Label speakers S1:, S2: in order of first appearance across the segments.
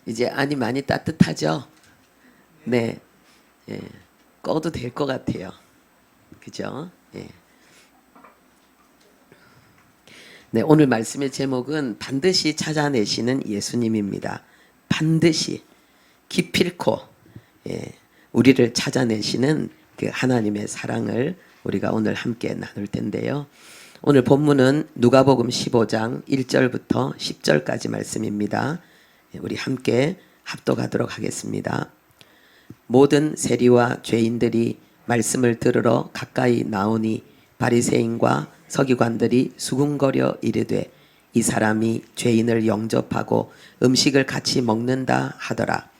S1: 이제 안이 많이 따뜻하죠? 네. 예. 꺼도 될 것 같아요. 그죠? 예. 네, 오늘 말씀의 제목은 반드시 찾아내시는 예수님입니다. 반드시 기필코 예, 우리를 찾아내시는 그 하나님의 사랑을 우리가 오늘 함께 나눌 텐데요. 오늘 본문은 누가복음 15장 1절부터 10절까지 말씀입니다. 예, 우리 함께 합독하도록 하겠습니다. 모든 세리와 죄인들이 말씀을 들으러 가까이 나오니 바리새인과 서기관들이 수군거려 이르되 이 사람이 죄인을 영접하고 음식을 같이 먹는다 하더라.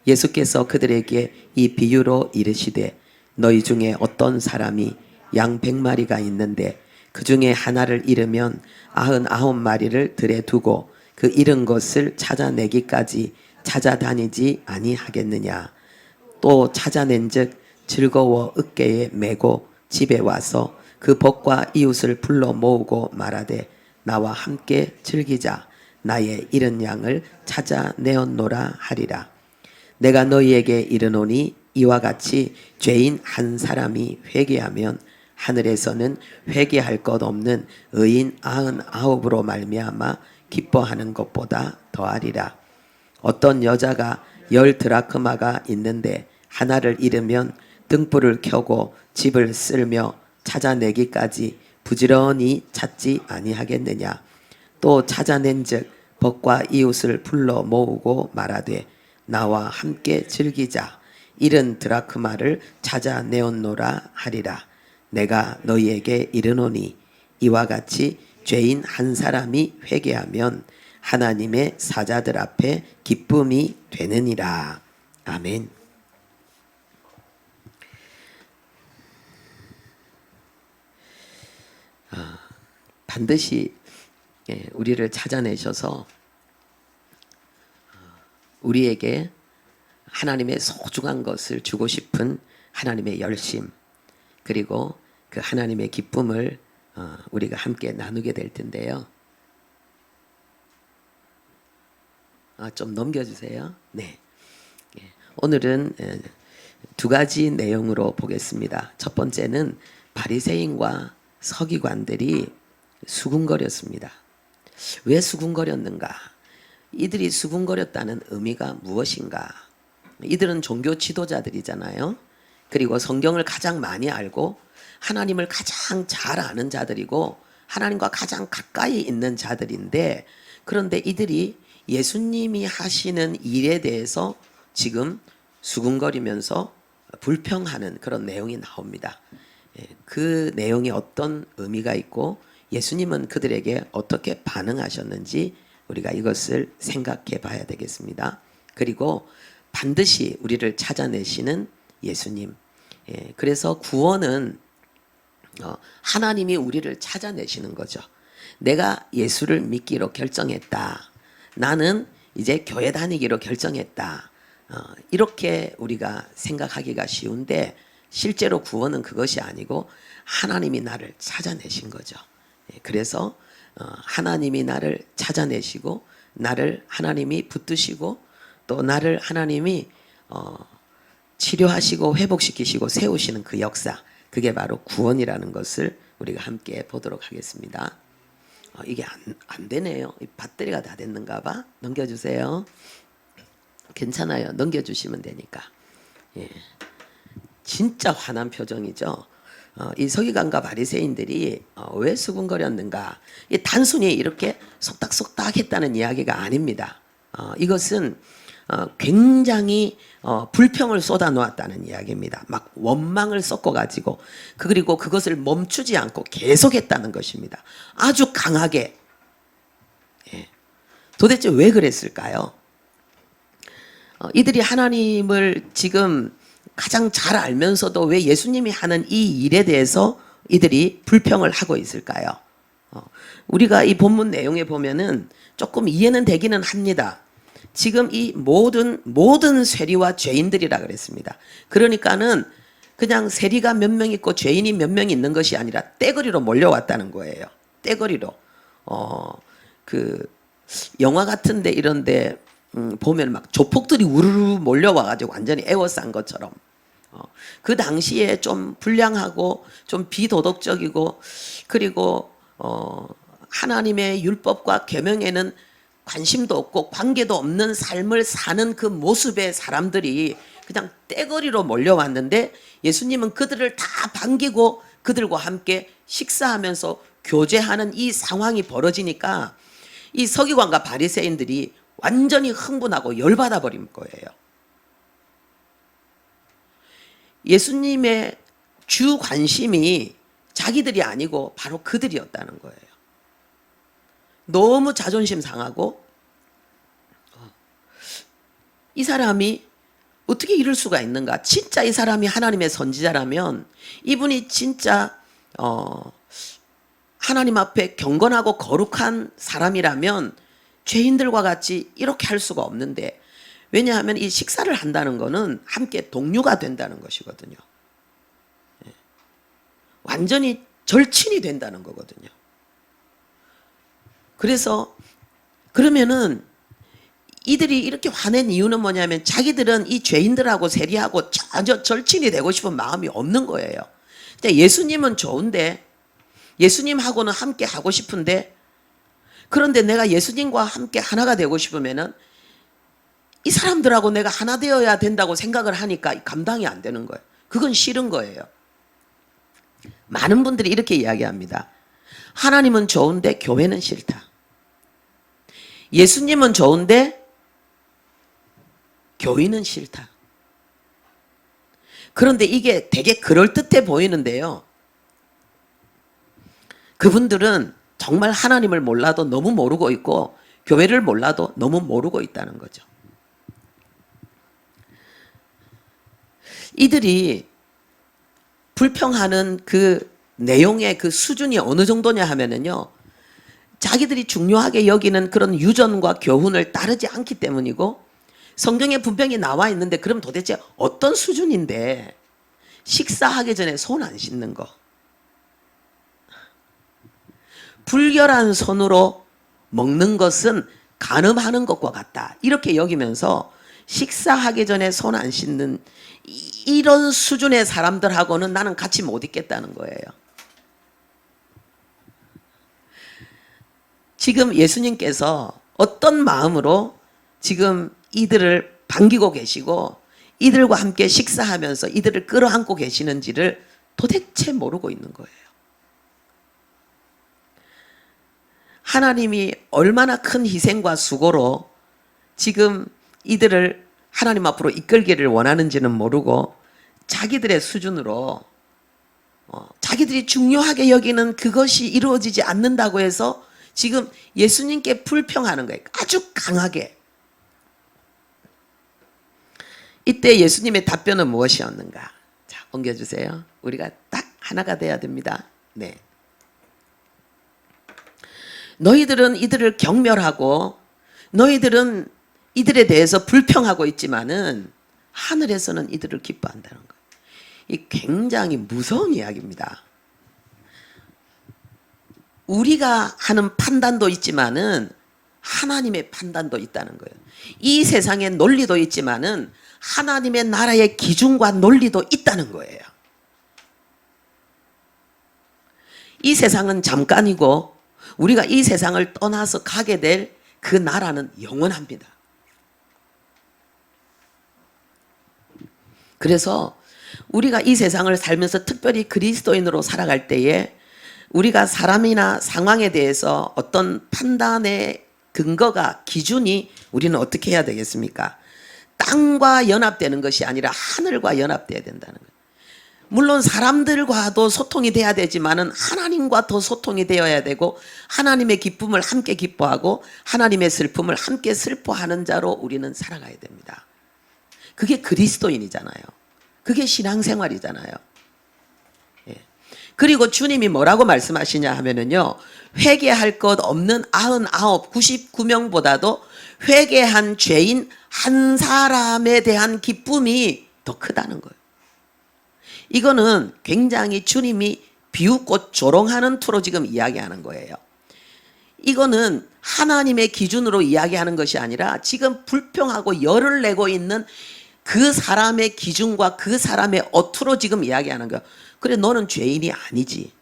S1: 예수께서 그들에게 이 비유로 이르시되 너희 중에 어떤 사람이 양 100마리가 있는데 그 중에 하나를 잃으면 99마리를 들에 두고 그 잃은 것을 찾아내기까지 찾아다니지 아니하겠느냐. 또 찾아낸즉 즐거워 어깨에 메고 집에 와서 그 벗과 이웃을 불러 모으고 말하되 나와 함께 즐기자. 나의 잃은 양을 찾아내었노라 하리라. 내가 너희에게 이르노니 이와 같이 죄인 한 사람이 회개하면 하늘에서는 회개할 것 없는 의인 99으로 말미암아 기뻐하는 것보다 더하리라. 어떤 여자가 10드라크마가 있는데 하나를 잃으면 등불을 켜고 집을 쓸며 찾아내기까지 부지런히 찾지 아니하겠느냐. 또 찾아낸즉 벗과 이웃을 불러 모으고 말하되 나와 함께 즐기자. 잃은 드라크마를 찾아내었노라 하리라. 내가 너희에게 이르노니 이와 같이 죄인 한 사람이 회개하면 하나님의 사자들 앞에 기쁨이 되느니라. 아멘. 반드시 우리를 찾아내셔서 우리에게 하나님의 소중한 것을 주고 싶은 하나님의 열심, 그리고 그 하나님의 기쁨을 우리가 함께 나누게 될 텐데요. 좀 넘겨주세요. 네. 오늘은 두 가지 내용으로 보겠습니다. 첫 번째는 바리새인과 서기관들이 수군거렸습니다. 왜 수군거렸는가? 이들이 수군거렸다는 의미가 무엇인가? 이들은 종교 지도자들이잖아요. 그리고 성경을 가장 많이 알고 하나님을 가장 잘 아는 자들이고 하나님과 가장 가까이 있는 자들인데, 그런데 이들이 예수님이 하시는 일에 대해서 지금 수군거리면서 불평하는 그런 내용이 나옵니다. 그 내용이 어떤 의미가 있고 예수님은 그들에게 어떻게 반응하셨는지 우리가 이것을 생각해 봐야 되겠습니다. 그리고 반드시 우리를 찾아내시는 예수님. 그래서 구원은 하나님이 우리를 찾아내시는 거죠. 내가 예수를 믿기로 결정했다. 나는 이제 교회 다니기로 결정했다. 이렇게 우리가 생각하기가 쉬운데 실제로 구원은 그것이 아니고 하나님이 나를 찾아내신 거죠. 그래서 하나님이 나를 찾아내시고 나를 하나님이 붙드시고 또 나를 하나님이 치료하시고 회복시키시고 세우시는 그 역사, 그게 바로 구원이라는 것을 우리가 함께 보도록 하겠습니다. 이게 안 되네요. 배터리가 다 됐는가 봐. 넘겨주세요. 괜찮아요. 넘겨주시면 되니까. 예. 진짜 화난 표정이죠. 이 서기관과 바리새인들이 왜 수군거렸는가? 단순히 이렇게 속닥속닥 했다는 이야기가 아닙니다. 이것은 굉장히 불평을 쏟아놓았다는 이야기입니다. 막 원망을 섞어가지고 그리고 그것을 멈추지 않고 계속했다는 것입니다. 아주 강하게. 도대체 왜 그랬을까요? 이들이 하나님을 지금 가장 잘 알면서도 왜 예수님이 하는 이 일에 대해서 이들이 불평을 하고 있을까요? 우리가 이 본문 내용에 보면은 조금 이해는 되기는 합니다. 지금 이 모든 세리와 죄인들이라 그랬습니다. 그러니까는 그냥 세리가 몇 명 있고 죄인이 몇 명 있는 것이 아니라 떼거리로 몰려왔다는 거예요. 떼거리로. 그 영화 같은데 이런데 보면 막 조폭들이 우르르 몰려와가지고 완전히 에워싼 것처럼. 그 당시에 좀 불량하고 좀 비도덕적이고 그리고 하나님의 율법과 계명에는 관심도 없고 관계도 없는 삶을 사는 그 모습의 사람들이 그냥 떼거리로 몰려왔는데 예수님은 그들을 다 반기고 그들과 함께 식사하면서 교제하는 이 상황이 벌어지니까 이 서기관과 바리새인들이 완전히 흥분하고 열받아 버린 거예요. 예수님의 주 관심이 자기들이 아니고 바로 그들이었다는 거예요. 너무 자존심 상하고 이 사람이 어떻게 이럴 수가 있는가? 진짜 이 사람이 하나님의 선지자라면 이분이 진짜 하나님 앞에 경건하고 거룩한 사람이라면 죄인들과 같이 이렇게 할 수가 없는데 왜냐하면 이 식사를 한다는 것은 함께 동료가 된다는 것이거든요. 완전히 절친이 된다는 거거든요. 그래서 그러면은 이들이 이렇게 화낸 이유는 뭐냐면 자기들은 이 죄인들하고 세리하고 전혀 절친이 되고 싶은 마음이 없는 거예요. 예수님은 좋은데 예수님하고는 함께 하고 싶은데 그런데 내가 예수님과 함께 하나가 되고 싶으면은 이 사람들하고 내가 하나 되어야 된다고 생각을 하니까 감당이 안 되는 거예요. 그건 싫은 거예요. 많은 분들이 이렇게 이야기합니다. 하나님은 좋은데 교회는 싫다. 예수님은 좋은데 교회는 싫다. 그런데 이게 되게 그럴듯해 보이는데요. 그분들은 정말 하나님을 몰라도 너무 모르고 있고 교회를 몰라도 너무 모르고 있다는 거죠. 이들이 불평하는 그 내용의 그 수준이 어느 정도냐 하면은요. 자기들이 중요하게 여기는 그런 유전과 교훈을 따르지 않기 때문이고 성경에 분명히 나와 있는데 그럼 도대체 어떤 수준인데 식사하기 전에 손 안 씻는 거. 불결한 손으로 먹는 것은 간음하는 것과 같다. 이렇게 여기면서 식사하기 전에 손 안 씻는 이런 수준의 사람들하고는 나는 같이 못 있겠다는 거예요. 지금 예수님께서 어떤 마음으로 지금 이들을 반기고 계시고 이들과 함께 식사하면서 이들을 끌어안고 계시는지를 도대체 모르고 있는 거예요. 하나님이 얼마나 큰 희생과 수고로 지금 이들을 하나님 앞으로 이끌기를 원하는지는 모르고 자기들의 수준으로 자기들이 중요하게 여기는 그것이 이루어지지 않는다고 해서 지금 예수님께 불평하는 거예요. 아주 강하게. 이때 예수님의 답변은 무엇이었는가? 자, 옮겨주세요. 우리가 딱 하나가 돼야 됩니다. 네. 너희들은 이들을 경멸하고 너희들은 이들에 대해서 불평하고 있지만은 하늘에서는 이들을 기뻐한다는 거예요. 이 굉장히 무서운 이야기입니다. 우리가 하는 판단도 있지만은 하나님의 판단도 있다는 거예요. 이 세상의 논리도 있지만은 하나님의 나라의 기준과 논리도 있다는 거예요. 이 세상은 잠깐이고 우리가 이 세상을 떠나서 가게 될 그 나라는 영원합니다. 그래서 우리가 이 세상을 살면서 특별히 그리스도인으로 살아갈 때에 우리가 사람이나 상황에 대해서 어떤 판단의 근거가 기준이 우리는 어떻게 해야 되겠습니까? 땅과 연합되는 것이 아니라 하늘과 연합돼야 된다는 거예요. 물론 사람들과도 소통이 돼야 되지만은 하나님과 더 소통이 되어야 되고 하나님의 기쁨을 함께 기뻐하고 하나님의 슬픔을 함께 슬퍼하는 자로 우리는 살아가야 됩니다. 그게 그리스도인이잖아요. 그게 신앙생활이잖아요. 예. 그리고 주님이 뭐라고 말씀하시냐 하면은요. 회개할 것 없는 99, 99명보다도 회개한 죄인 한 사람에 대한 기쁨이 더 크다는 거예요. 이거는 굉장히 주님이 비웃고 조롱하는 투로 지금 이야기하는 거예요. 이거는 하나님의 기준으로 이야기하는 것이 아니라 지금 불평하고 열을 내고 있는 그 사람의 기준과 그 사람의 어투로 지금 이야기하는 거야. 그래, 너는 죄인이 아니지.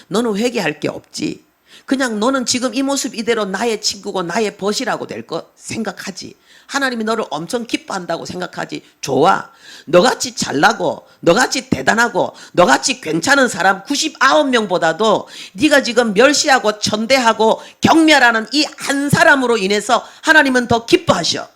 S1: 너는 회개할 게 없지. 그냥 너는 지금 이 모습 이대로 나의 친구고 나의 벗이라고 될 거 생각하지. 하나님이 너를 엄청 기뻐한다고 생각하지. 좋아. 너같이 잘나고 너같이 대단하고 너같이 괜찮은 사람 99명보다도 네가 지금 멸시하고 천대하고 경멸하는 이 한 사람으로 인해서 하나님은 더 기뻐하셔.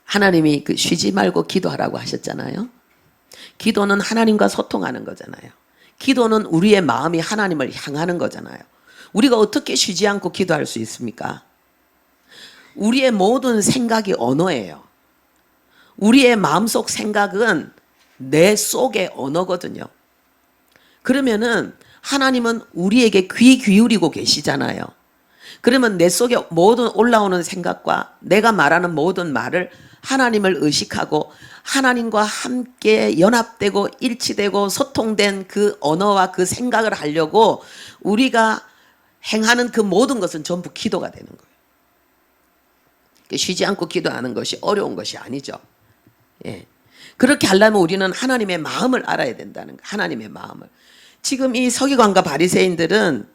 S1: 하나님이 그 쉬지 말고 기도하라고 하셨잖아요. 기도는 하나님과 소통하는 거잖아요. 기도는 우리의 마음이 하나님을 향하는 거잖아요. 우리가 어떻게 쉬지 않고 기도할 수 있습니까? 우리의 모든 생각이 언어예요. 우리의 마음속 생각은 내 속의 언어거든요. 그러면은 하나님은 우리에게 귀 기울이고 계시잖아요. 그러면 내 속에 모든 올라오는 생각과 내가 말하는 모든 말을 하나님을 의식하고 하나님과 함께 연합되고 일치되고 소통된 그 언어와 그 생각을 하려고 우리가 행하는 그 모든 것은 전부 기도가 되는 거예요. 쉬지 않고 기도하는 것이 어려운 것이 아니죠. 예. 그렇게 하려면 우리는 하나님의 마음을 알아야 된다는 거예요. 하나님의 마음을. 지금 이 서기관과 바리새인들은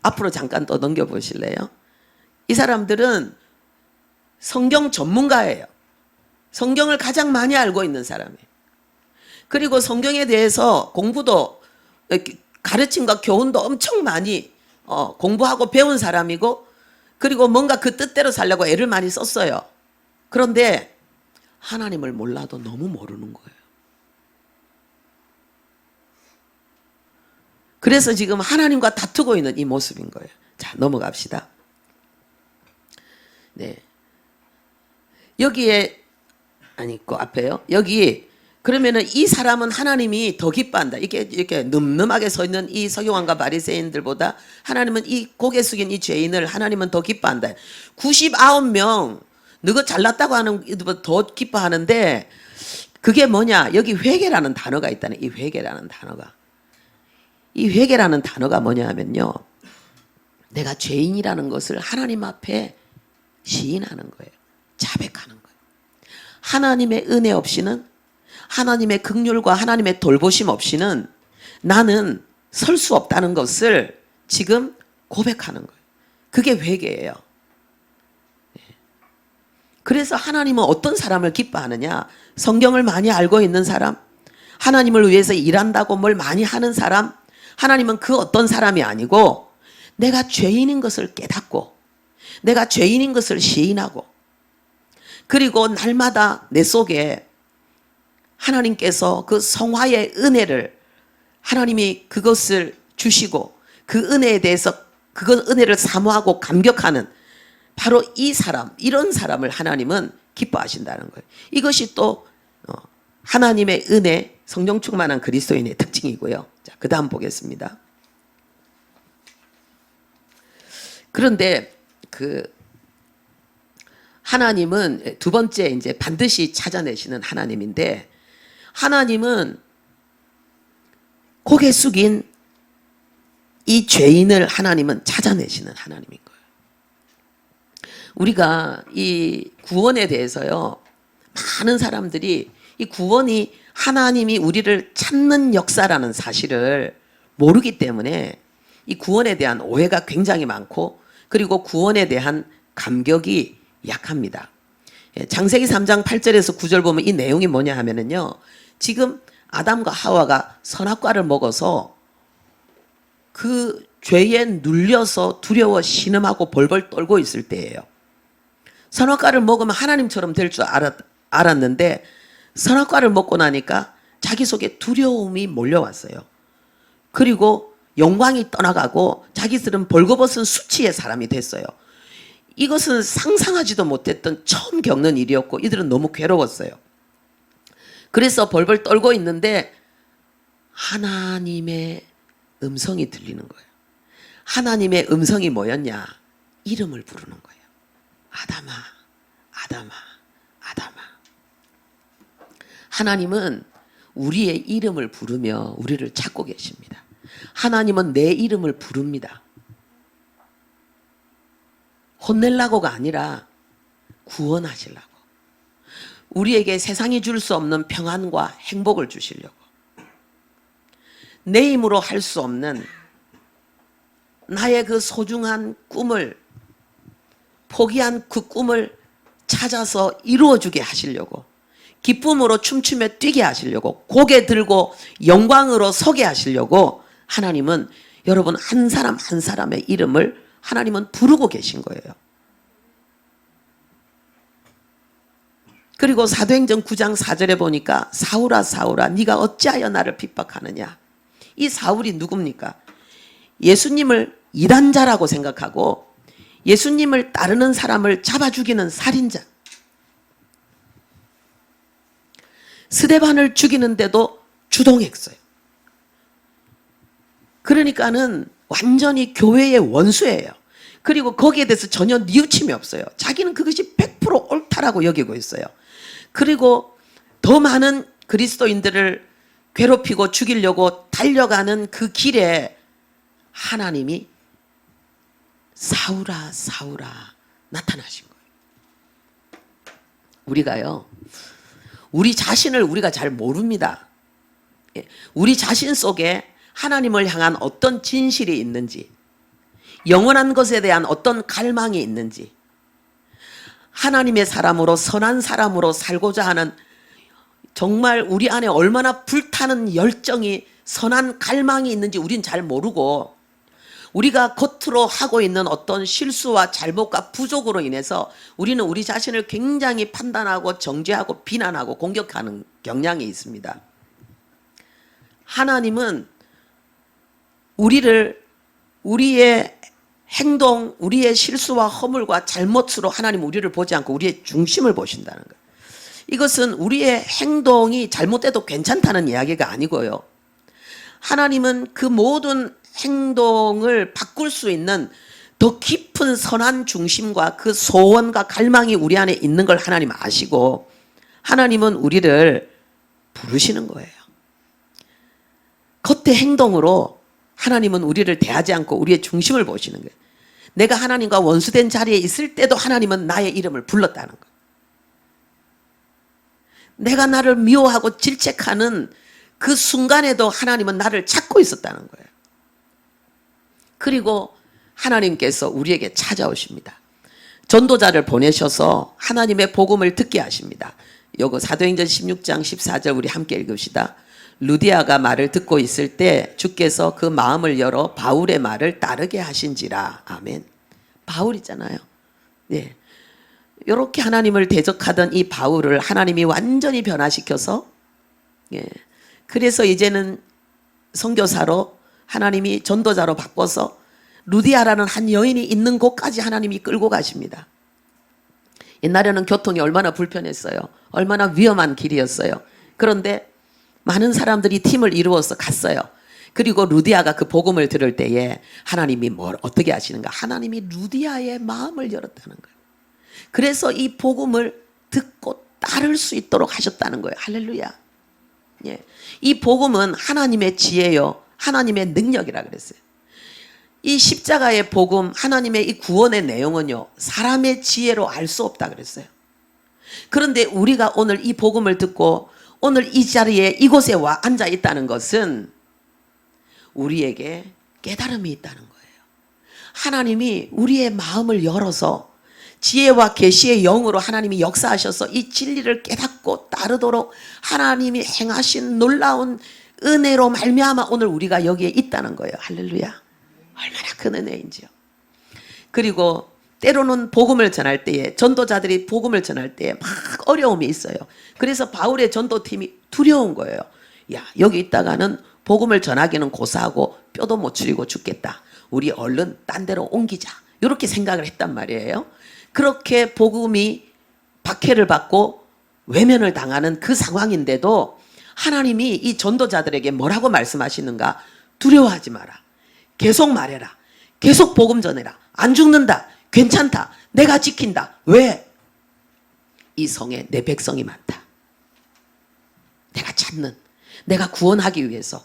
S1: 앞으로 잠깐 또 넘겨보실래요? 이 사람들은 성경 전문가예요. 성경을 가장 많이 알고 있는 사람이에요. 그리고 성경에 대해서 공부도 가르침과 교훈도 엄청 많이 공부하고 배운 사람이고 그리고 뭔가 그 뜻대로 살려고 애를 많이 썼어요. 그런데 하나님을 몰라도 너무 모르는 거예요. 그래서 지금 하나님과 다투고 있는 이 모습인 거예요. 자, 넘어갑시다. 네. 여기에 아니 그 앞에요. 여기 그러면은 이 사람은 하나님이 더 기뻐한다. 이렇게 늠름하게 서 있는 이 서기관과 바리새인들보다 하나님은 이 고개 숙인 이 죄인을 하나님은 더 기뻐한다. 99명 너가 잘났다고 하는 이들보다 더 기뻐하는데 그게 뭐냐? 여기 회개라는 단어가 있다는 이 회개라는 단어가. 이 회개라는 단어가 뭐냐 하면요. 내가 죄인이라는 것을 하나님 앞에 시인하는 거예요. 자백하는 거예요. 하나님의 은혜 없이는 하나님의 긍휼과 하나님의 돌보심 없이는 나는 설 수 없다는 것을 지금 고백하는 거예요. 그게 회개예요. 그래서 하나님은 어떤 사람을 기뻐하느냐? 성경을 많이 알고 있는 사람, 하나님을 위해서 일한다고 뭘 많이 하는 사람, 하나님은 그 어떤 사람이 아니고 내가 죄인인 것을 깨닫고 내가 죄인인 것을 시인하고 그리고 날마다 내 속에 하나님께서 그 성화의 은혜를 하나님이 그것을 주시고 그 은혜에 대해서 그 은혜를 사모하고 감격하는 바로 이 사람, 이런 사람을 하나님은 기뻐하신다는 거예요. 이것이 또 하나님의 은혜, 성령 충만한 그리스도인의 특징이고요. 자, 그 다음 보겠습니다. 그런데 하나님은 두 번째 이제 반드시 찾아내시는 하나님인데 하나님은 고개 숙인 이 죄인을 하나님은 찾아내시는 하나님인 거예요. 우리가 이 구원에 대해서요, 많은 사람들이 이 구원이 하나님이 우리를 찾는 역사라는 사실을 모르기 때문에 이 구원에 대한 오해가 굉장히 많고 그리고 구원에 대한 감격이 약합니다. 창세기 3장 8절에서 9절 보면 이 내용이 뭐냐 하면은요, 지금 아담과 하와가 선악과를 먹어서 그 죄에 눌려서 두려워 신음하고 벌벌 떨고 있을 때예요. 선악과를 먹으면 하나님처럼 될 줄 알았는데 선악과를 먹고 나니까 자기 속에 두려움이 몰려왔어요. 그리고 영광이 떠나가고 자기들은 벌거벗은 수치의 사람이 됐어요. 이것은 상상하지도 못했던 처음 겪는 일이었고 이들은 너무 괴로웠어요. 그래서 벌벌 떨고 있는데 하나님의 음성이 들리는 거예요. 하나님의 음성이 뭐였냐? 이름을 부르는 거예요. 아담아, 아담아, 아담아. 하나님은 우리의 이름을 부르며 우리를 찾고 계십니다. 하나님은 내 이름을 부릅니다. 혼내려고가 아니라 구원하시려고. 우리에게 세상이 줄 수 없는 평안과 행복을 주시려고. 내 힘으로 할 수 없는 나의 그 소중한 꿈을, 포기한 그 꿈을 찾아서 이루어주게 하시려고, 기쁨으로 춤추며 뛰게 하시려고, 고개 들고 영광으로 서게 하시려고 하나님은 여러분 한 사람 한 사람의 이름을 하나님은 부르고 계신 거예요. 그리고 사도행전 9장 4절에 보니까 사울아 사울아 네가 어찌하여 나를 핍박하느냐. 이 사울이 누굽니까? 예수님을 이단자라고 생각하고 예수님을 따르는 사람을 잡아 죽이는 살인자. 스데반을 죽이는데도 주동했어요. 그러니까는 완전히 교회의 원수예요. 그리고 거기에 대해서 전혀 뉘우침이 없어요. 자기는 그것이 100% 옳다라고 여기고 있어요. 그리고 더 많은 그리스도인들을 괴롭히고 죽이려고 달려가는 그 길에 하나님이 사울아 사울아 나타나신 거예요. 우리가요, 우리 자신을 우리가 잘 모릅니다. 우리 자신 속에 하나님을 향한 어떤 진실이 있는지, 영원한 것에 대한 어떤 갈망이 있는지, 하나님의 사람으로 선한 사람으로 살고자 하는 정말 우리 안에 얼마나 불타는 열정이, 선한 갈망이 있는지 우린 잘 모르고, 우리가 겉으로 하고 있는 어떤 실수와 잘못과 부족으로 인해서 우리는 우리 자신을 굉장히 판단하고 정죄하고 비난하고 공격하는 경향이 있습니다. 하나님은 우리의 행동, 우리의 실수와 허물과 잘못으로 하나님 우리를 보지 않고 우리의 중심을 보신다는 거예요. 이것은 우리의 행동이 잘못돼도 괜찮다는 이야기가 아니고요. 하나님은 그 모든 행동을 바꿀 수 있는 더 깊은 선한 중심과 그 소원과 갈망이 우리 안에 있는 걸 하나님 아시고 하나님은 우리를 부르시는 거예요. 겉의 행동으로 하나님은 우리를 대하지 않고 우리의 중심을 보시는 거예요. 내가 하나님과 원수된 자리에 있을 때도 하나님은 나의 이름을 불렀다는 거예요. 내가 나를 미워하고 질책하는 그 순간에도 하나님은 나를 찾고 있었다는 거예요. 그리고 하나님께서 우리에게 찾아오십니다. 전도자를 보내셔서 하나님의 복음을 듣게 하십니다. 요거 사도행전 16장 14절 우리 함께 읽읍시다. 루디아가 말을 듣고 있을 때 주께서 그 마음을 열어 바울의 말을 따르게 하신지라. 아멘. 바울이잖아요. 네. 이렇게 하나님을 대적하던 이 바울을 하나님이 완전히 변화시켜서, 예. 그래서 이제는 선교사로 하나님이 전도자로 바꿔서 루디아라는 한 여인이 있는 곳까지 하나님이 끌고 가십니다. 옛날에는 교통이 얼마나 불편했어요. 얼마나 위험한 길이었어요. 그런데 많은 사람들이 팀을 이루어서 갔어요. 그리고 루디아가 그 복음을 들을 때에 하나님이 어떻게 하시는가? 하나님이 루디아의 마음을 열었다는 거예요. 그래서 이 복음을 듣고 따를 수 있도록 하셨다는 거예요. 할렐루야. 예. 이 복음은 하나님의 지혜요, 하나님의 능력이라 그랬어요. 이 십자가의 복음, 하나님의 이 구원의 내용은요, 사람의 지혜로 알 수 없다 그랬어요. 그런데 우리가 오늘 이 복음을 듣고 오늘 이 자리에 이곳에 와 앉아 있다는 것은 우리에게 깨달음이 있다는 거예요. 하나님이 우리의 마음을 열어서 지혜와 계시의 영으로 하나님이 역사하셔서 이 진리를 깨닫고 따르도록 하나님이 행하신 놀라운 은혜로 말미암아 오늘 우리가 여기에 있다는 거예요. 할렐루야. 얼마나 큰 은혜인지요. 그리고 때로는 복음을 전할 때에, 전도자들이 복음을 전할 때에 막 어려움이 있어요. 그래서 바울의 전도팀이 두려운 거예요. 야, 여기 있다가는 복음을 전하기는 고사하고 뼈도 못 추리고 죽겠다. 우리 얼른 딴 데로 옮기자. 이렇게 생각을 했단 말이에요. 그렇게 복음이 박해를 받고 외면을 당하는 그 상황인데도 하나님이 이 전도자들에게 뭐라고 말씀하시는가? 두려워하지 마라. 계속 말해라. 계속 복음 전해라. 안 죽는다. 괜찮다. 내가 지킨다. 왜? 이 성에 내 백성이 많다. 찾는, 내가 구원하기 위해서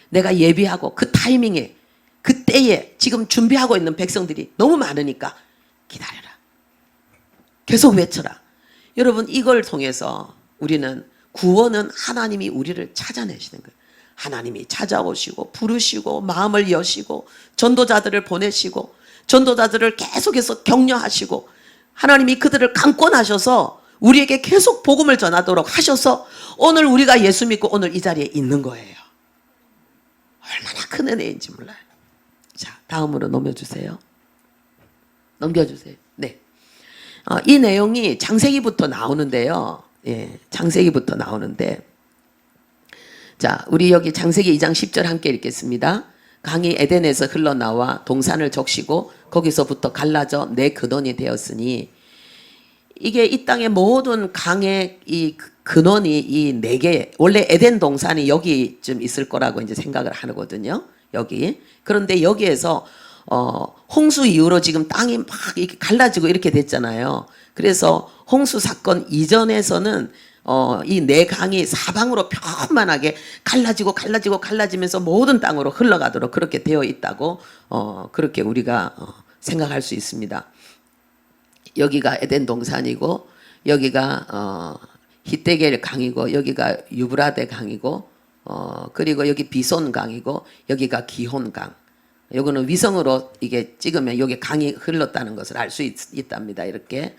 S1: 내가 예비하고 그 타이밍에 그때에 지금 준비하고 있는 백성들이 너무 많으니까 기다려라. 계속 외쳐라. 여러분, 이걸 통해서 우리는 구원은 하나님이 우리를 찾아내시는 거예요. 하나님이 찾아오시고 부르시고 마음을 여시고 전도자들을 보내시고 전도자들을 계속해서 격려하시고 하나님이 그들을 강권하셔서 우리에게 계속 복음을 전하도록 하셔서 오늘 우리가 예수 믿고 오늘 이 자리에 있는 거예요. 얼마나 큰 은혜인지 몰라요. 자, 다음으로 넘겨주세요. 네. 이 내용이 창세기부터 나오는데요. 예, 창세기부터 나오는데, 자, 우리 여기 창세기 2장 10절 함께 읽겠습니다. 강이 에덴에서 흘러나와 동산을 적시고 거기서부터 갈라져 내 근원이 되었으니, 이게 이 땅의 모든 강의 이 근원이 이 네 개, 원래 에덴 동산이 여기쯤 있을 거라고 이제 생각을 하거든요. 여기. 그런데 여기에서 홍수 이후로 지금 땅이 막 이렇게 갈라지고 이렇게 됐잖아요. 그래서 홍수 사건 이전에서는 이 네 강이 사방으로 편만하게 갈라지면서 모든 땅으로 흘러가도록 그렇게 되어 있다고 그렇게 우리가 생각할 수 있습니다. 여기가 에덴 동산이고 여기가 히데겔 강이고 여기가 유브라데 강이고 그리고 여기 비손 강이고 여기가 기혼 강. 요거는 위성으로 이게 찍으면 여기 강이 흘렀다는 것을 알 수 있답니다. 이렇게.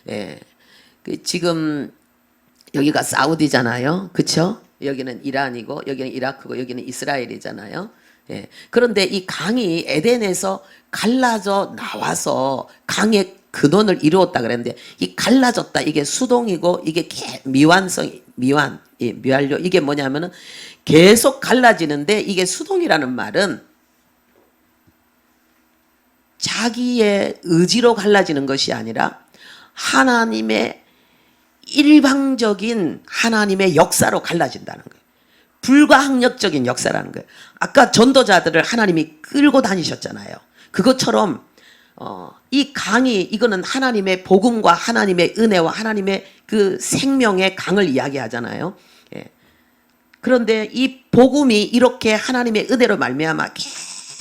S1: 예. 지금 여기가 사우디잖아요. 그렇죠? 여기는 이란이고 여기는 이라크고 여기는 이스라엘이잖아요. 예. 그런데 이 강이 에덴에서 갈라져 나와서 강의 근원을 이루었다 그랬는데 이 갈라졌다 이게 수동이고 이게 미완료 이게 뭐냐면은 계속 갈라지는데 이게 수동이라는 말은 자기의 의지로 갈라지는 것이 아니라 하나님의 일방적인 하나님의 역사로 갈라진다는 거예요. 불가항력적인 역사라는 거예요. 아까 전도자들을 하나님이 끌고 다니셨잖아요. 그것처럼 이 강이 이거는 하나님의 복음과 하나님의 은혜와 하나님의 그 생명의 강을 이야기하잖아요. 예. 그런데 이 복음이 이렇게 하나님의 은혜로 말미암아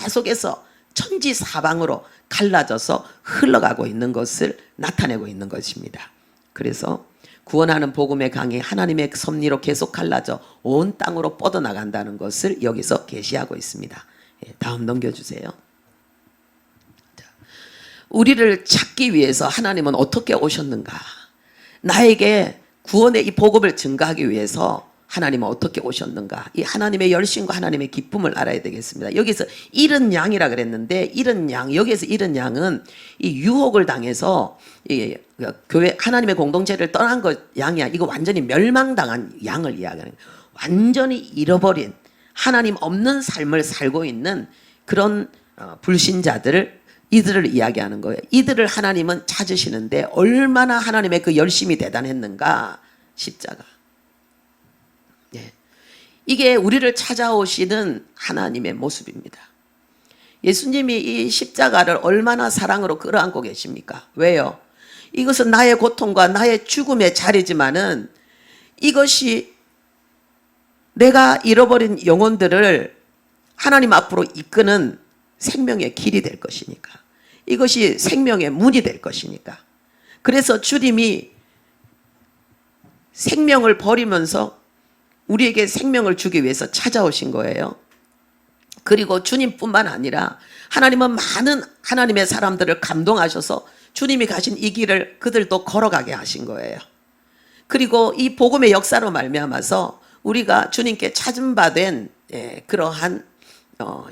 S1: 계속해서 천지사방으로 갈라져서 흘러가고 있는 것을 나타내고 있는 것입니다. 그래서 구원하는 복음의 강이 하나님의 섭리로 계속 갈라져 온 땅으로 뻗어나간다는 것을 여기서 계시하고 있습니다. 예, 다음 넘겨주세요. 우리를 찾기 위해서 하나님은 어떻게 오셨는가? 나에게 구원의 이 복음을 증가하기 위해서 하나님은 어떻게 오셨는가? 이 하나님의 열심과 하나님의 기쁨을 알아야 되겠습니다. 여기서 잃은 양이라 그랬는데 잃은 양, 여기에서 잃은 양은 이 유혹을 당해서 이 교회 하나님의 공동체를 떠난 것 양이야. 이거 완전히 멸망당한 양을 이야기하는 거예요. 완전히 잃어버린 하나님 없는 삶을 살고 있는 그런 불신자들을 이들을 이야기하는 거예요. 이들을 하나님은 찾으시는데 얼마나 하나님의 그 열심이 대단했는가. 십자가. 예. 이게 우리를 찾아오시는 하나님의 모습입니다. 예수님이 이 십자가를 얼마나 사랑으로 끌어안고 계십니까? 왜요? 이것은 나의 고통과 나의 죽음의 자리지만은 이것이 내가 잃어버린 영혼들을 하나님 앞으로 이끄는 생명의 길이 될 것이니까. 이것이 생명의 문이 될 것이니까. 그래서 주님이 생명을 버리면서 우리에게 생명을 주기 위해서 찾아오신 거예요. 그리고 주님뿐만 아니라 하나님은 많은 하나님의 사람들을 감동하셔서 주님이 가신 이 길을 그들도 걸어가게 하신 거예요. 그리고 이 복음의 역사로 말미암아서 우리가 주님께 찾음 받은 그러한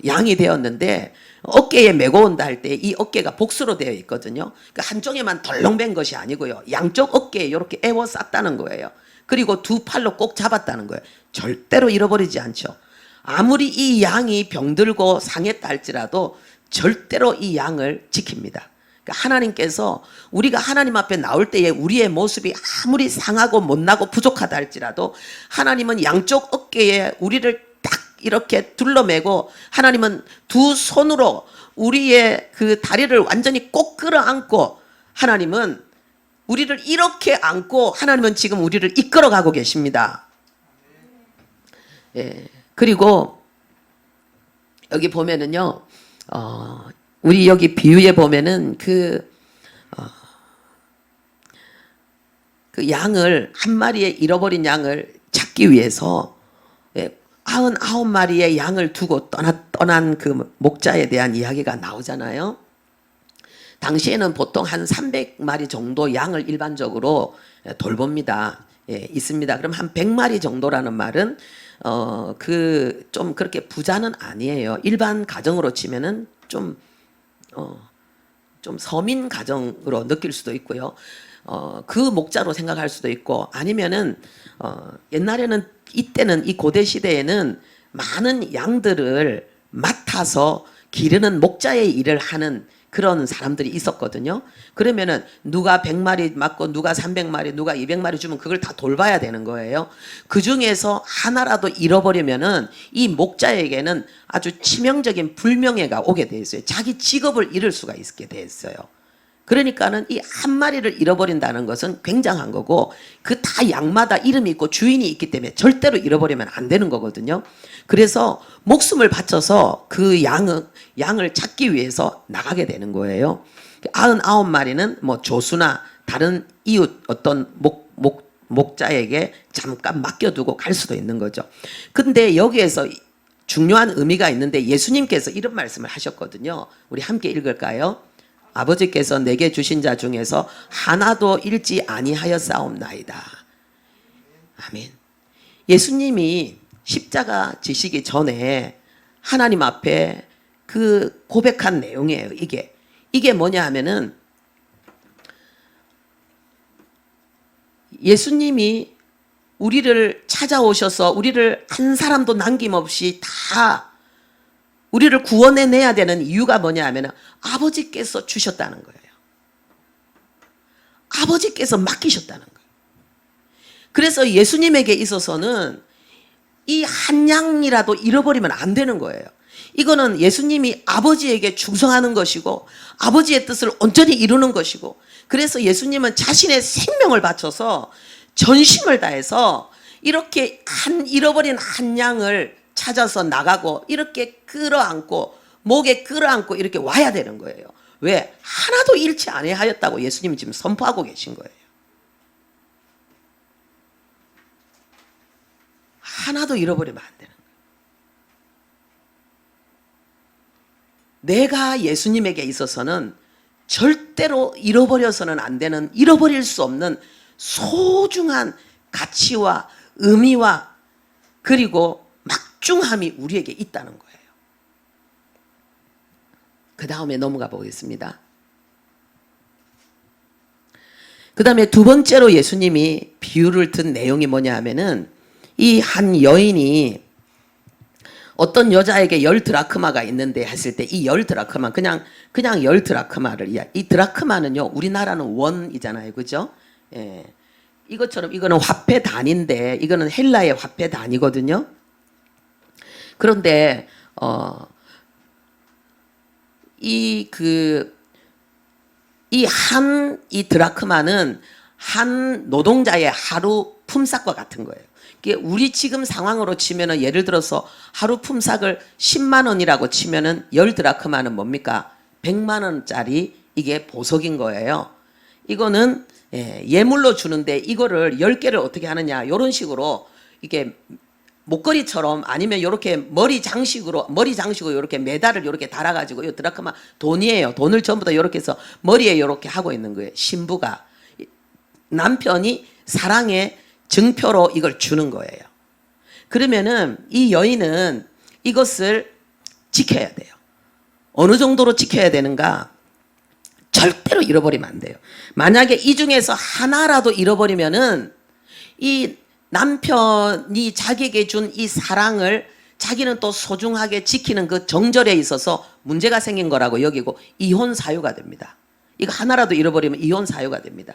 S1: 양이 되었는데 어깨에 메고 온다 할 때 이 어깨가 복수로 되어 있거든요. 그러니까 한쪽에만 덜렁맨 것이 아니고요. 양쪽 어깨에 이렇게 애워 쌌다는 거예요. 그리고 두 팔로 꼭 잡았다는 거예요. 절대로 잃어버리지 않죠. 아무리 이 양이 병들고 상했다 할지라도 절대로 이 양을 지킵니다. 그러니까 하나님께서 우리가 하나님 앞에 나올 때에 우리의 모습이 아무리 상하고 못나고 부족하다 할지라도 하나님은 양쪽 어깨에 우리를 딱 이렇게 둘러매고 하나님은 두 손으로 우리의 그 다리를 완전히 꼭 끌어안고 하나님은 우리를 이렇게 안고 하나님은 지금 우리를 이끌어가고 계십니다. 예. 그리고 여기 보면은요, 우리 여기 비유에 보면은 그 양을 한 마리의 잃어버린 양을 찾기 위해서 99마리의 양을 두고 떠난 그 목자에 대한 이야기가 나오잖아요. 당시에는 보통 한 300마리 정도 양을 일반적으로 돌봅니다. 예, 있습니다. 그럼 한 100마리 정도라는 말은 좀 그렇게 부자는 아니에요. 일반 가정으로 치면은 좀 서민 가정으로 느낄 수도 있고요. 그 목자로 생각할 수도 있고, 아니면은 옛날에는, 이때는, 이 고대 시대에는 많은 양들을 맡아서 기르는 목자의 일을 하는 그런 사람들이 있었거든요. 그러면은 누가 100마리 맡고 누가 300마리, 누가 200마리 주면 그걸 다 돌봐야 되는 거예요. 그 중에서 하나라도 잃어버리면은 이 목자에게는 아주 치명적인 불명예가 오게 돼 있어요. 자기 직업을 잃을 수가 있게 돼 있어요. 그러니까는 이 한 마리를 잃어버린다는 것은 굉장한 거고, 그 다 양마다 이름이 있고 주인이 있기 때문에 절대로 잃어버리면 안 되는 거거든요. 그래서 목숨을 바쳐서 그 양을 찾기 위해서 나가게 되는 거예요. 99마리는 뭐 조수나 다른 이웃 어떤 목자에게 잠깐 맡겨두고 갈 수도 있는 거죠. 근데 여기에서 중요한 의미가 있는데, 예수님께서 이런 말씀을 하셨거든요. 우리 함께 읽을까요? 아버지께서 내게 주신 자 중에서 하나도 잃지 아니하였사옵나이다. 아멘. 예수님이 십자가 지시기 전에 하나님 앞에 그 고백한 내용이에요. 이게 뭐냐 하면은, 예수님이 우리를 찾아오셔서 우리를 한 사람도 남김없이 다 우리를 구원해내야 되는 이유가 뭐냐 하면 아버지께서 주셨다는 거예요. 아버지께서 맡기셨다는 거예요. 그래서 예수님에게 있어서는 이 한 양이라도 잃어버리면 안 되는 거예요. 이거는 예수님이 아버지에게 충성하는 것이고 아버지의 뜻을 온전히 이루는 것이고, 그래서 예수님은 자신의 생명을 바쳐서 전심을 다해서 이렇게 잃어버린 한 양을 찾아서 나가고 이렇게 끌어안고 목에 끌어안고 이렇게 와야 되는 거예요. 왜? 하나도 잃지 아니하였다고 예수님이 지금 선포하고 계신 거예요. 하나도 잃어버리면 안 되는 거예요. 내가 예수님에게 있어서는 절대로 잃어버려서는 안 되는, 잃어버릴 수 없는 소중한 가치와 의미와 그리고 막중함이 우리에게 있다는 거예요. 그 다음에 넘어가 보겠습니다. 그 다음에 두 번째로 예수님이 비유를 든 내용이 뭐냐 하면은, 이 한 여인이 어떤 여자에게 10드라크마가 있는데 했을 때, 이 10드라크마, 그냥 10드라크마를, 이 드라크마는요, 우리나라는 원이잖아요. 그죠? 예. 이것처럼 이거는 화폐 단위인데, 이거는 헬라의 화폐 단위거든요. 그런데 이 드라크마는 한 노동자의 하루 품삯과 같은 거예요. 이게 우리 지금 상황으로 치면은, 예를 들어서 하루 품삯을 10만 원이라고 치면은 10드라크마는 뭡니까? 100만 원짜리 이게 보석인 거예요. 이거는 예물로 주는데, 이거를 10개를 어떻게 하느냐, 이런 식으로 이게 목걸이처럼, 아니면 이렇게 머리 장식으로 이렇게 메달을 이렇게 달아가지고, 이 드라크마 돈이에요. 돈을 전부 다 이렇게 해서 머리에 이렇게 하고 있는 거예요. 신부가, 남편이 사랑의 증표로 이걸 주는 거예요. 그러면은 이 여인은 이것을 지켜야 돼요. 어느 정도로 지켜야 되는가? 절대로 잃어버리면 안 돼요. 만약에 이 중에서 하나라도 잃어버리면은 이 남편이 자기에게 준 이 사랑을 자기는 또 소중하게 지키는 그 정절에 있어서 문제가 생긴 거라고 여기고 이혼 사유가 됩니다. 이거 하나라도 잃어버리면 이혼 사유가 됩니다.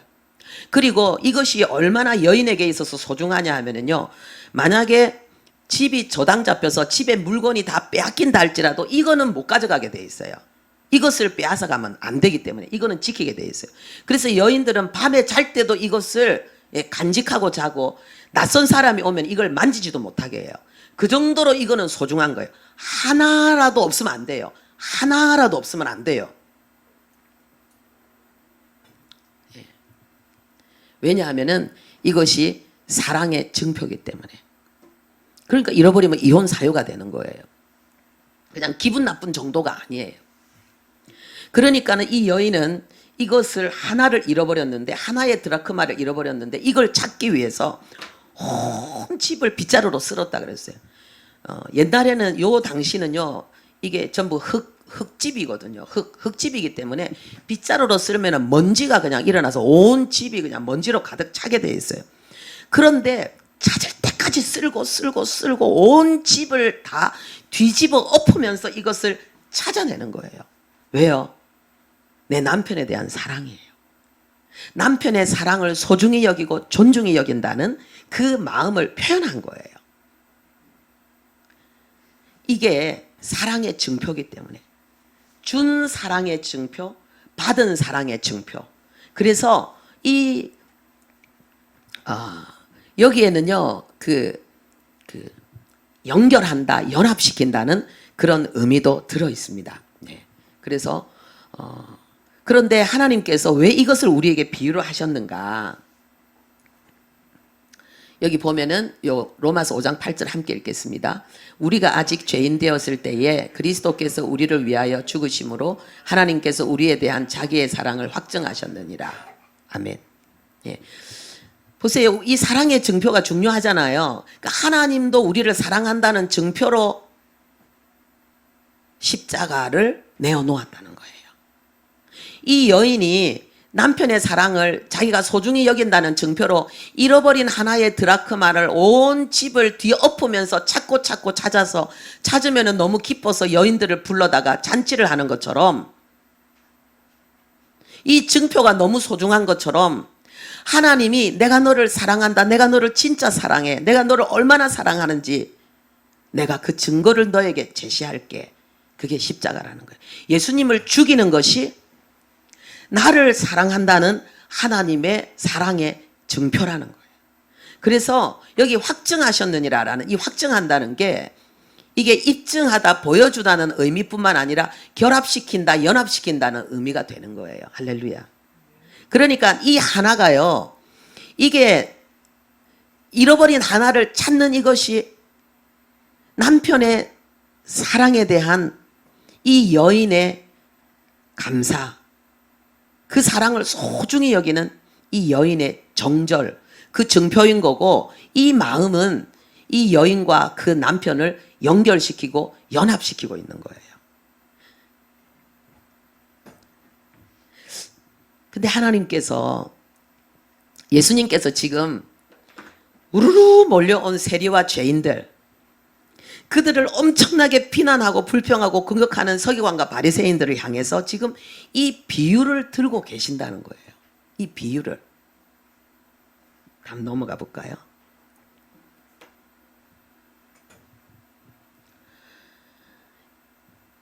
S1: 그리고 이것이 얼마나 여인에게 있어서 소중하냐 하면은요, 만약에 집이 저당 잡혀서 집에 물건이 다 빼앗긴다 할지라도 이거는 못 가져가게 돼 있어요. 이것을 빼앗아 가면 안 되기 때문에 이거는 지키게 돼 있어요. 그래서 여인들은 밤에 잘 때도 이것을 간직하고 자고, 낯선 사람이 오면 이걸 만지지도 못하게 해요. 그 정도로 이거는 소중한 거예요. 하나라도 없으면 안 돼요. 하나라도 없으면 안 돼요. 왜냐하면은 이것이 사랑의 증표이기 때문에. 그러니까 잃어버리면 이혼 사유가 되는 거예요. 그냥 기분 나쁜 정도가 아니에요. 그러니까는 이 여인은 이것을 하나를 잃어버렸는데, 하나의 드라크마를 잃어버렸는데, 이걸 찾기 위해서 온 집을 빗자루로 쓸었다 그랬어요. 옛날에는 요 당시는요, 이게 전부 흙집이거든요. 흙집이기 때문에 빗자루로 쓸면 먼지가 그냥 일어나서 온 집이 그냥 먼지로 가득 차게 돼 있어요. 그런데 찾을 때까지 쓸고 온 집을 다 뒤집어 엎으면서 이것을 찾아내는 거예요. 왜요? 내 남편에 대한 사랑이에요. 남편의 사랑을 소중히 여기고 존중히 여긴다는 그 마음을 표현한 거예요. 이게 사랑의 증표이기 때문에. 준 사랑의 증표, 받은 사랑의 증표. 그래서 여기에는요, 연결한다, 연합시킨다는 그런 의미도 들어 있습니다. 네. 그래서 그런데 하나님께서 왜 이것을 우리에게 비유로 하셨는가? 여기 보면은 요 로마서 5장 8절 함께 읽겠습니다. 우리가 아직 죄인 되었을 때에 그리스도께서 우리를 위하여 죽으심으로 하나님께서 우리에 대한 자기의 사랑을 확증하셨느니라. 아멘. 예. 보세요. 이 사랑의 증표가 중요하잖아요. 그러니까 하나님도 우리를 사랑한다는 증표로 십자가를 내어놓았다는 거예요. 이 여인이 남편의 사랑을 자기가 소중히 여긴다는 증표로 잃어버린 하나의 드라크마를 온 집을 뒤엎으면서 찾고 찾아서 찾으면 너무 기뻐서 여인들을 불러다가 잔치를 하는 것처럼, 이 증표가 너무 소중한 것처럼 하나님이 내가 너를 사랑한다, 내가 너를 진짜 사랑해, 내가 너를 얼마나 사랑하는지 내가 그 증거를 너에게 제시할게. 그게 십자가라는 거예요. 예수님을 죽이는 것이 나를 사랑한다는 하나님의 사랑의 증표라는 거예요. 그래서 여기 확증하셨느니라라는 이 확증한다는 게 이게 입증하다, 보여주다는 의미뿐만 아니라 결합시킨다, 연합시킨다는 의미가 되는 거예요. 할렐루야. 그러니까 이 하나가요, 이게 잃어버린 하나를 찾는 이것이 남편의 사랑에 대한 이 여인의 감사, 그 사랑을 소중히 여기는 이 여인의 정절, 그 증표인 거고, 이 마음은 이 여인과 그 남편을 연결시키고 연합시키고 있는 거예요. 근데 하나님께서, 예수님께서 지금 우르르 몰려온 세리와 죄인들, 그들을 엄청나게 비난하고 불평하고 공격하는 서기관과 바리새인들을 향해서 지금 이 비유를 들고 계신다는 거예요. 이 비유를. 한번 넘어가 볼까요?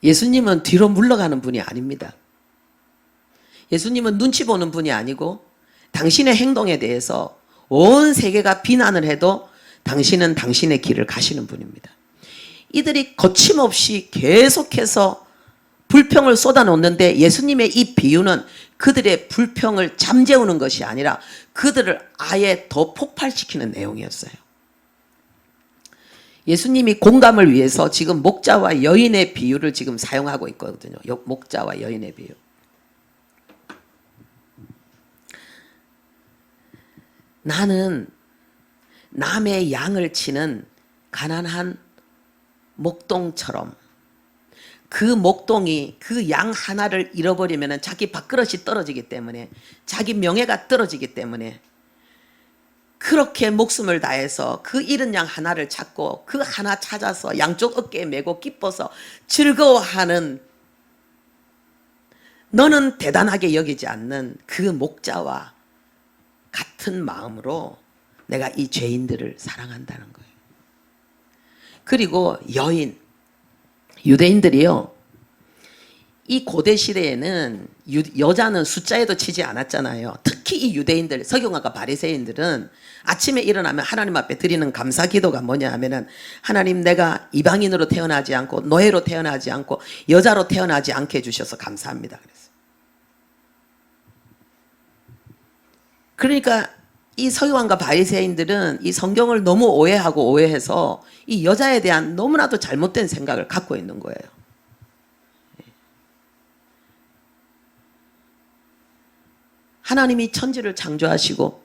S1: 예수님은 뒤로 물러가는 분이 아닙니다. 예수님은 눈치 보는 분이 아니고 당신의 행동에 대해서 온 세계가 비난을 해도 당신은 당신의 길을 가시는 분입니다. 이들이 거침없이 계속해서 불평을 쏟아놓는데 예수님의 이 비유는 그들의 불평을 잠재우는 것이 아니라 그들을 아예 더 폭발시키는 내용이었어요. 예수님이 공감을 위해서 지금 목자와 여인의 비유를 지금 사용하고 있거든요. 목자와 여인의 비유. 나는 남의 양을 치는 가난한 목동처럼, 그 목동이 그 양 하나를 잃어버리면 자기 밥그릇이 떨어지기 때문에, 자기 명예가 떨어지기 때문에 그렇게 목숨을 다해서 그 잃은 양 하나를 찾고 그 하나 찾아서 양쪽 어깨에 메고 기뻐서 즐거워하는, 너는 대단하게 여기지 않는 그 목자와 같은 마음으로 내가 이 죄인들을 사랑한다는 거예요. 그리고 여인, 유대인들이요, 이 고대 시대에는 여자는 숫자에도 치지 않았잖아요. 특히 특히 이 유대인들, 서기관과 바리새인들은 아침에 일어나면 하나님 앞에 드리는 감사 기도가 뭐냐 하면은 하나님, 내가 이방인으로 태어나지 않고 노예로 태어나지 않고 여자로 태어나지 않게 해주셔서 감사합니다 그랬어요. 그러니까 이 서기관과 바리새인들은 이 성경을 너무 오해하고 오해해서 이 여자에 대한 너무나도 잘못된 생각을 갖고 있는 거예요. 하나님이 천지를 창조하시고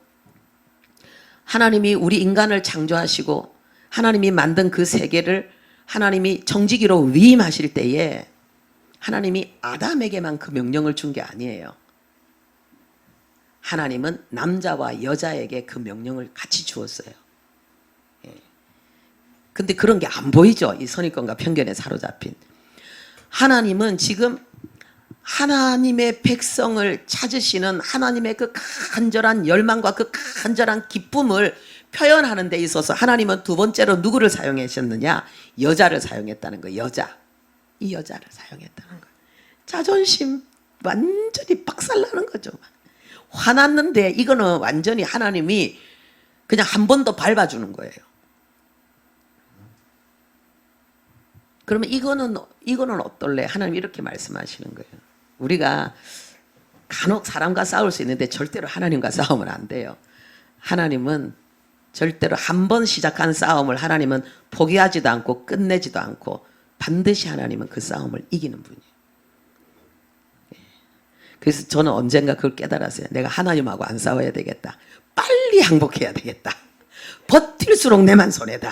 S1: 하나님이 우리 인간을 창조하시고 하나님이 만든 그 세계를 하나님이 정직이로 위임하실 때에 하나님이 아담에게만 그 명령을 준 게 아니에요. 하나님은 남자와 여자에게 그 명령을 같이 주었어요. 근데 그런 게 안 보이죠. 이 선입견과 편견에 사로잡힌. 하나님은 지금 하나님의 백성을 찾으시는 하나님의 그 간절한 열망과 그 간절한 기쁨을 표현하는 데 있어서 하나님은 두 번째로 누구를 사용하셨느냐? 여자를 사용했다는 거예요. 여자. 이 여자를 사용했다는 거예요. 자존심 완전히 박살나는 거죠. 화났는데 이거는 완전히 하나님이 그냥 한 번 더 밟아주는 거예요. 그러면 이거는 어떨래? 하나님 이렇게 말씀하시는 거예요. 우리가 간혹 사람과 싸울 수 있는데 절대로 하나님과 싸우면 안 돼요. 하나님은 절대로 한 번 시작한 싸움을 하나님은 포기하지도 않고 끝내지도 않고 반드시 하나님은 그 싸움을 이기는 분이에요. 그래서 저는 언젠가 그걸 깨달았어요. 내가 하나님하고 안 싸워야 되겠다. 빨리 항복해야 되겠다. 버틸수록 내만 손해다.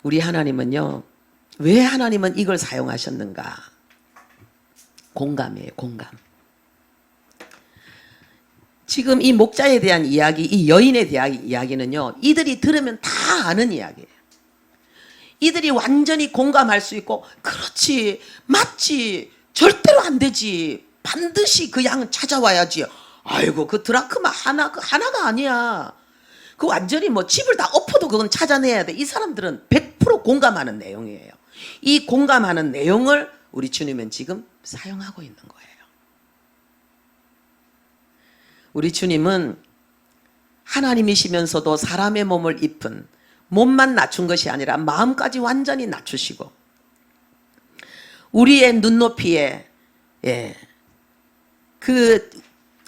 S1: 우리 하나님은요, 왜 하나님은 이걸 사용하셨는가? 공감이에요, 공감. 지금 이 목자에 대한 이야기, 이 여인에 대한 이야기는요, 이들이 들으면 다 아는 이야기예요. 이들이 완전히 공감할 수 있고, 그렇지, 맞지, 절대로 안 되지, 반드시 그 양 찾아와야지. 아이고, 그 드라크마 하나가 아니야. 그 완전히 뭐 집을 다 엎어도 그건 찾아내야 돼. 이 사람들은 100% 공감하는 내용이에요. 이 공감하는 내용을 우리 주님은 지금 사용하고 있는 거예요. 우리 주님은 하나님이시면서도 사람의 몸을 입은, 몸만 낮춘 것이 아니라 마음까지 완전히 낮추시고 우리의 눈높이에 그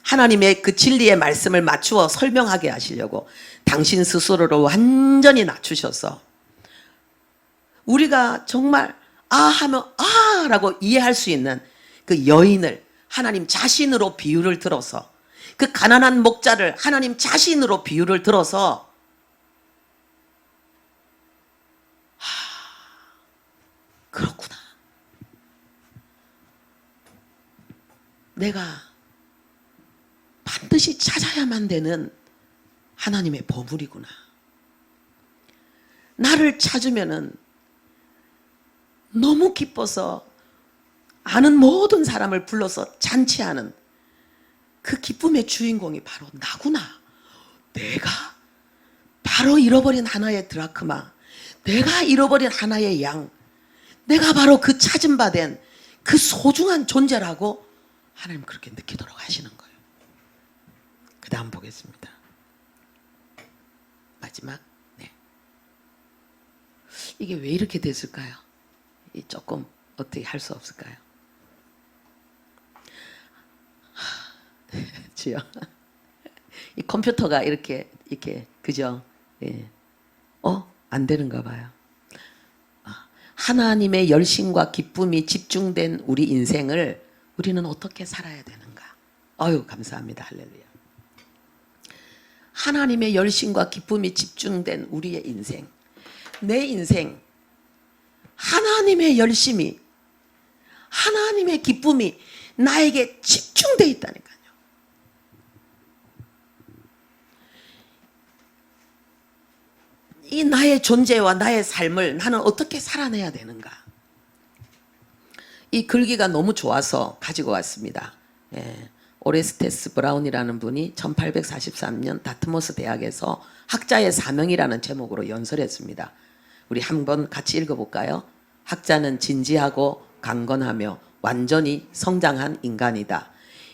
S1: 하나님의 그 진리의 말씀을 맞추어 설명하게 하시려고 당신 스스로를 완전히 낮추셔서 우리가 정말 아 하면 아 라고 이해할 수 있는 그 여인을 하나님 자신으로 비유를 들어서, 그 가난한 목자를 하나님 자신으로 비유를 들어서 그렇구나, 내가 반드시 찾아야만 되는 하나님의 보물이구나. 나를 찾으면은 너무 기뻐서 아는 모든 사람을 불러서 잔치하는 그 기쁨의 주인공이 바로 나구나. 내가 바로 잃어버린 하나의 드라크마, 내가 잃어버린 하나의 양, 내가 바로 그 찾은 바 된 그 소중한 존재라고 하나님 그렇게 느끼도록 하시는 거예요. 그 다음 보겠습니다. 마지막. 네. 이게 왜 이렇게 됐을까요? 조금 어떻게 할 수 없을까요? 주여, 이 컴퓨터가 이렇게 그죠? 예. 안 되는가 봐요. 하나님의 열심과 기쁨이 집중된 우리 인생을 우리는 어떻게 살아야 되는가? 어유 감사합니다. 할렐루야. 하나님의 열심과 기쁨이 집중된 우리의 인생, 내 인생, 하나님의 열심이, 하나님의 기쁨이 나에게 집중되어 있다니까요. 이 나의 존재와 나의 삶을 나는 어떻게 살아내야 되는가? 이 글귀가 너무 좋아서 가지고 왔습니다. 오레스테스 브라운이라는 분이 1843년 다트모스 대학에서 학자의 사명이라는 제목으로 연설했습니다. 우리 한번 같이 읽어볼까요? 학자는 진지하고 강건하며 완전히 성장한 인간이다.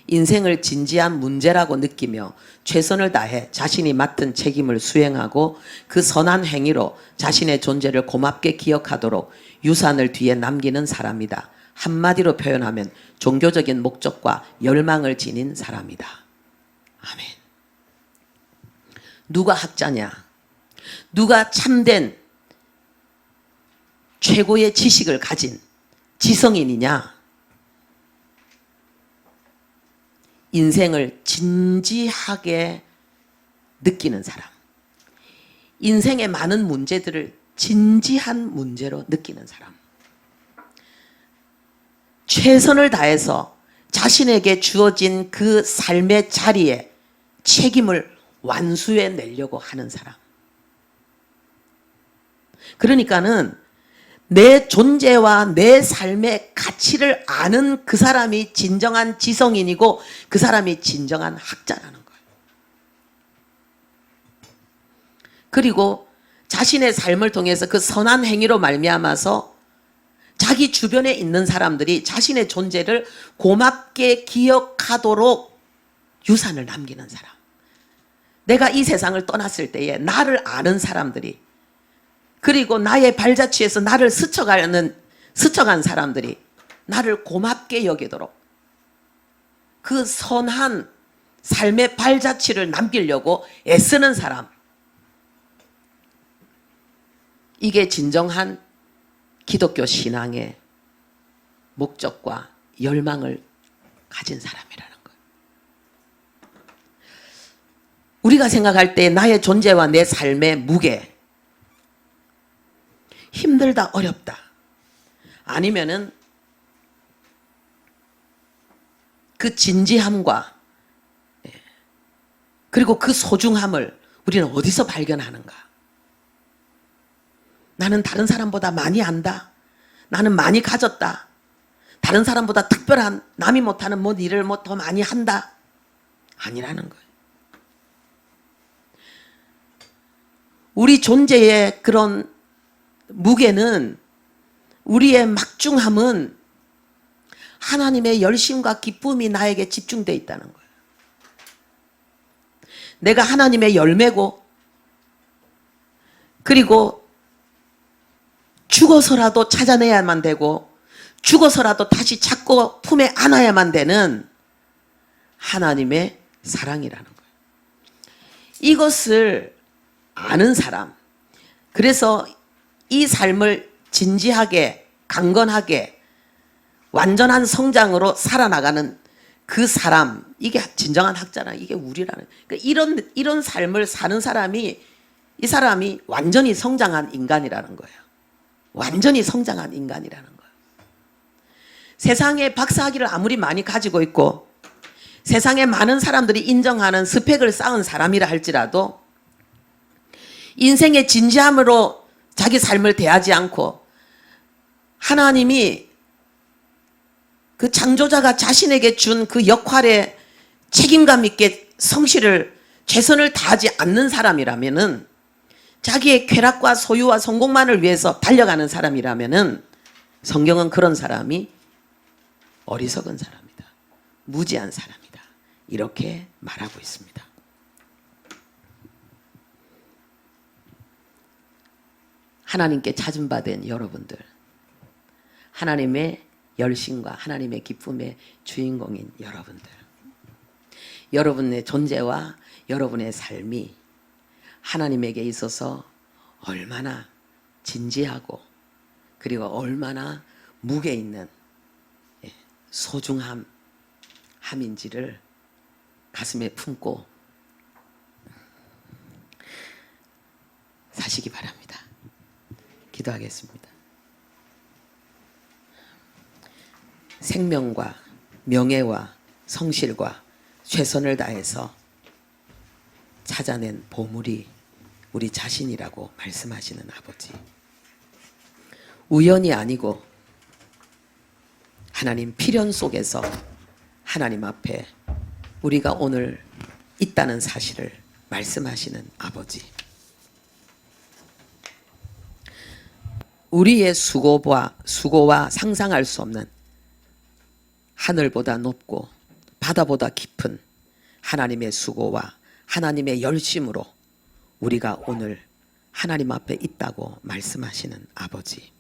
S1: 인생을 진지한 문제라고 느끼며 최선을 다해 자신이 맡은 책임을 수행하고 그 선한 행위로 자신의 존재를 고맙게 기억하도록 유산을 뒤에 남기는 사람이다. 한마디로 표현하면 종교적인 목적과 열망을 지닌 사람이다. 아멘. 누가 학자냐? 누가 참된 최고의 지식을 가진 지성인이냐? 인생을 진지하게 느끼는 사람. 인생의 많은 문제들을 진지한 문제로 느끼는 사람. 최선을 다해서 자신에게 주어진 그 삶의 자리에 책임을 완수해 내려고 하는 사람. 그러니까는 내 존재와 내 삶의 가치를 아는 그 사람이 진정한 지성인이고 그 사람이 진정한 학자라는 거예요. 그리고 자신의 삶을 통해서 그 선한 행위로 말미암아서 자기 주변에 있는 사람들이 자신의 존재를 고맙게 기억하도록 유산을 남기는 사람. 내가 이 세상을 떠났을 때에 나를 아는 사람들이, 그리고 나의 발자취에서 나를 스쳐간 사람들이 나를 고맙게 여기도록 그 선한 삶의 발자취를 남기려고 애쓰는 사람. 이게 진정한 기독교 신앙의 목적과 열망을 가진 사람이라는 거예요. 우리가 생각할 때 나의 존재와 내 삶의 무게, 힘들다, 어렵다, 아니면은 그 진지함과 그리고 그 소중함을 우리는 어디서 발견하는가? 나는 다른 사람보다 많이 안다. 나는 많이 가졌다. 다른 사람보다 특별한, 남이 못하는 일을 더 많이 한다. 아니라는 거예요. 우리 존재의 그런 무게는, 우리의 막중함은 하나님의 열심과 기쁨이 나에게 집중되어 있다는 거예요. 내가 하나님의 열매고, 그리고 죽어서라도 찾아내야만 되고 죽어서라도 다시 찾고 품에 안아야만 되는 하나님의 사랑이라는 거예요. 이것을 아는 사람, 그래서 이 삶을 진지하게, 강건하게, 완전한 성장으로 살아나가는 그 사람, 이게 진정한 학자라. 이게 우리라는. 그러니까 이런 삶을 사는 사람이, 이 사람이 완전히 성장한 인간이라는 거예요. 완전히 성장한 인간이라는 거예요. 세상에 박사학위를 아무리 많이 가지고 있고 세상에 많은 사람들이 인정하는 스펙을 쌓은 사람이라 할지라도 인생의 진지함으로 자기 삶을 대하지 않고 하나님이 그 창조자가 자신에게 준 그 역할에 책임감 있게 성실을, 최선을 다하지 않는 사람이라면은, 자기의 쾌락과 소유와 성공만을 위해서 달려가는 사람이라면은, 성경은 그런 사람이 어리석은 사람이다, 무지한 사람이다, 이렇게 말하고 있습니다. 하나님께 찾음받은 여러분들, 하나님의 열심과 하나님의 기쁨의 주인공인 여러분들, 여러분의 존재와 여러분의 삶이 하나님에게 있어서 얼마나 진지하고 그리고 얼마나 무게 있는 소중함인지를 가슴에 품고 사시기 바랍니다. 기도하겠습니다. 생명과 명예와 성실과 최선을 다해서 찾아낸 보물이 우리 자신이라고 말씀하시는 아버지, 우연이 아니고 하나님 필연 속에서 하나님 앞에 우리가 오늘 있다는 사실을 말씀하시는 아버지, 우리의 수고와 상상할 수 없는 하늘보다 높고 바다보다 깊은 하나님의 수고와 하나님의 열심으로 우리가 오늘 하나님 앞에 있다고 말씀하시는 아버지,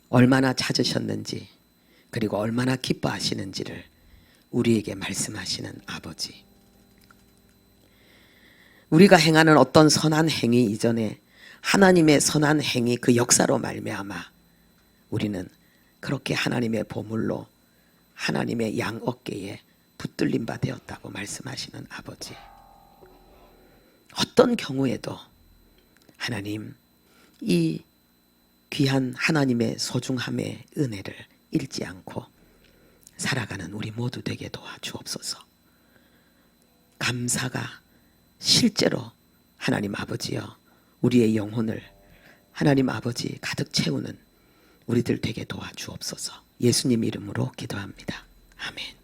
S1: 얼마나 찾으셨는지 그리고 얼마나 기뻐하시는지를 우리에게 말씀하시는 아버지, 우리가 행하는 어떤 선한 행위 이전에 하나님의 선한 행위 그 역사로 말미암아 우리는 그렇게 하나님의 보물로 하나님의 양 어깨에 붙들림 바 되었다고 말씀하시는 아버지, 어떤 경우에도 하나님 이 귀한 하나님의 소중함의 은혜를 잃지 않고 살아가는 우리 모두 되게 도와주옵소서. 감사가 실제로 하나님 아버지여 우리의 영혼을 하나님 아버지 가득 채우는 우리들 되게 도와주옵소서. 예수님 이름으로 기도합니다. 아멘.